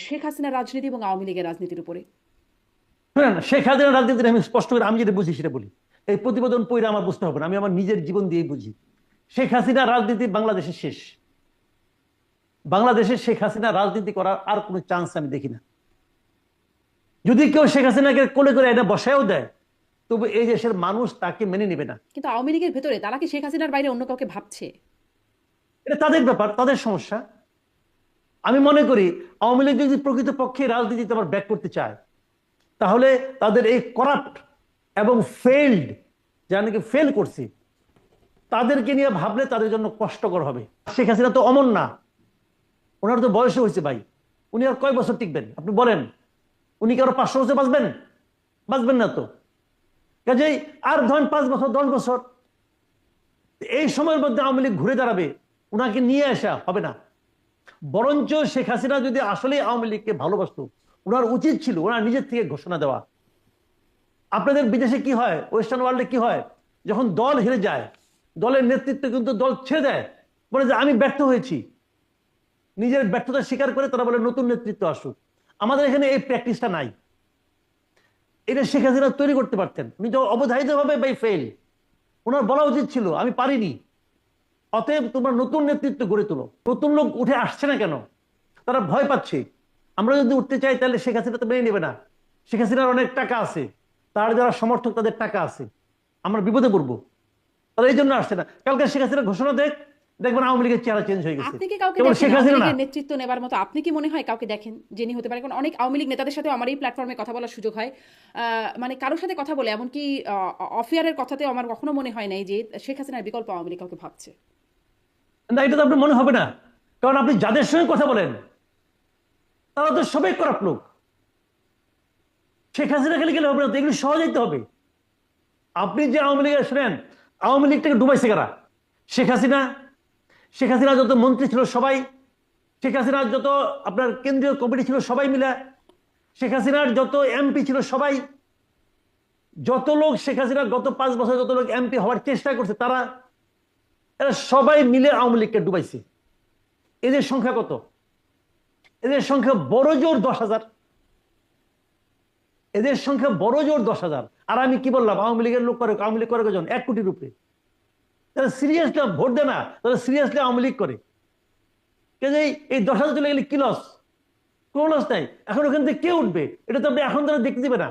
শেখ হাসিনার রাজনীতি এবং আওয়ামী লীগের রাজনীতির উপরে। শুনেন, শেখ হাসিনার রাজনীতি আমি স্পষ্ট করে আমি যেটা বুঝি সেটা বলি। এই প্রতিবেদন পড়ে আমার বুঝতে হবে না, আমি আমার নিজের জীবন দিয়েই বুঝি। শেখ হাসিনার রাজনীতি বাংলাদেশের শেষ। বাংলাদেশের শেখ হাসিনা রাজনীতি করার আর কোনো চান্স আমি দেখি না। যদি কেউ শেখ হাসিনাকে কোলে করে এটা বসায়ও দেয়, তবু এই দেশের মানুষ তাকে মেনে নেবে না। কিন্তু আওয়ামী লীগের ভেতরে তারা কি শেখ হাসিনার বাইরে অন্য কাউকে ভাবছে? এটা তাদের ব্যাপার, তাদের সমস্যা। আমি মনে করি আওয়ামী লীগ যদি প্রকৃতপক্ষে রাজনীতিতে আবার ব্যাক করতে চায়, তাহলে তাদের এই করাপ্ট এবং ফেইল্ড, যারা নাকি ফেল করছে, তাদেরকে নিয়ে ভাবলে তাদের জন্য কষ্টকর হবে। শেখ হাসিনা তো অমর না, ওনার তো বয়সও হয়েছে ভাই। উনি আর কয় বছর টিকবেন আপনি বলেন? উনি কি আরো 500 বছর বাঁচবেন? বাঁচবেন না তো। কাজেই আর ধরেন 5 বছর 10 বছর, এই সময়ের মধ্যে আওয়ামী লীগ ঘুরে দাঁড়াবে, ওনাকে নিয়ে আসা হবে না। বরঞ্চ শেখ হাসিনা যদি আসলে আওয়ামী লীগকে ভালোবাসতো, ওনার উচিত ছিল ওনার নিজের থেকে ঘোষণা দেওয়া। আপনাদের বিদেশে কি হয়, ওয়েস্টার্ন ওয়ার্ল্ডে কি হয়, যখন দল হেরে যায়, দলের নেতৃত্ব কিন্তু দল ছেড়ে দেয়, বলে যে আমি ব্যর্থ হয়েছি। নিজের ব্যর্থতা স্বীকার করে তারা বলে নতুন নেতৃত্ব আসুক। আমাদের এখানে এই প্র্যাকটিসটা নাই। এটা শেখ হাসিনা তৈরি করতে পারতেন, উনি তো অবধারিত ভাবে বাই ফেল। ওনার বলা উচিত ছিল আমি পারিনি, অতএব তোমরা নতুন নেতৃত্ব গড়ে তোলো। নতুন লোক উঠে আসছে না কেন? তারা ভয় পাচ্ছে। আমরা যদি উঠতে চাই তাহলে শেখ হাসিনা তো মেনে নেবে না। শেখ হাসিনার অনেক টাকা আছে, তার যারা সমর্থক তাদের টাকা আছে, আমরা বিপদে পড়বো। তারা এই জন্য আসছে না। কালকে শেখ হাসিনা ঘোষণা দেখ, দেখবেন আওয়ামী লীগের চেহারা চেঞ্জ হয়ে গেছে। আপনি কি কাউকে কেবল দেখেন শেখ আওয়ামী হাসিনা না। লীগের নেতৃত্ব নেবার মতো? আপনি কি মনে হয় কাউকে দেখেন যিনি হতে পারে? কারণ অনেক আওয়ামী লীগ নেতাদের সাথে আমার এই প্ল্যাটফর্মে কথা বলার সুযোগ হয়। মানে কারোর সাথে কথা বলে, এমনকি অফিয়ারের কথাতে আমার কখনো মনে হয় নাই যে শেখ হাসিনার বিকল্প আওয়ামী লীগ কাউকে ভাবছে। না, এটা তো আপনার মনে হবে না, কারণ আপনি যাদের সঙ্গে কথা বলেন তারা তো সবাই করাপ্ট লোক। শেখ হাসিনা খেলে গেলে হবে না তো, এগুলো সহজাইতে হবে। আপনি যে আওয়ামী লীগের শোনেন, আওয়ামী লীগটাকে ডুবাইছে কারা? শেখ হাসিনা। শেখ হাসিনা যত মন্ত্রী ছিল সবাই, শেখ হাসিনার যত আপনার কেন্দ্রীয় কমিটি ছিল সবাই মিলে, শেখ হাসিনার যত এমপি ছিল সবাই, যত লোক শেখ হাসিনার গত 5 বছর যত লোক এমপি হওয়ার চেষ্টা করছে তারা, এরা সবাই মিলে আওয়ামী লীগকে ডুবাইছে। এদের সংখ্যা কত? এদের সংখ্যা বড় জোর 10,000। এদের সংখ্যা বড় জোর 10,000। আর আমি কি বললাম, আওয়ামী লীগের লোক করে, আওয়ামী লীগ করে কজন? 1 কোটির উপরে। তারা সিরিয়াসলি ভোট দেয় না, তারা সিরিয়াসলি আওয়ামী লীগ করে। কাজেই এই 10,000 চলে গেলে কি লস? কোন লস নাই। এখন ওখান থেকে কে উঠবে এটা তো আপনি এখন তারা দেখতে দিবে না।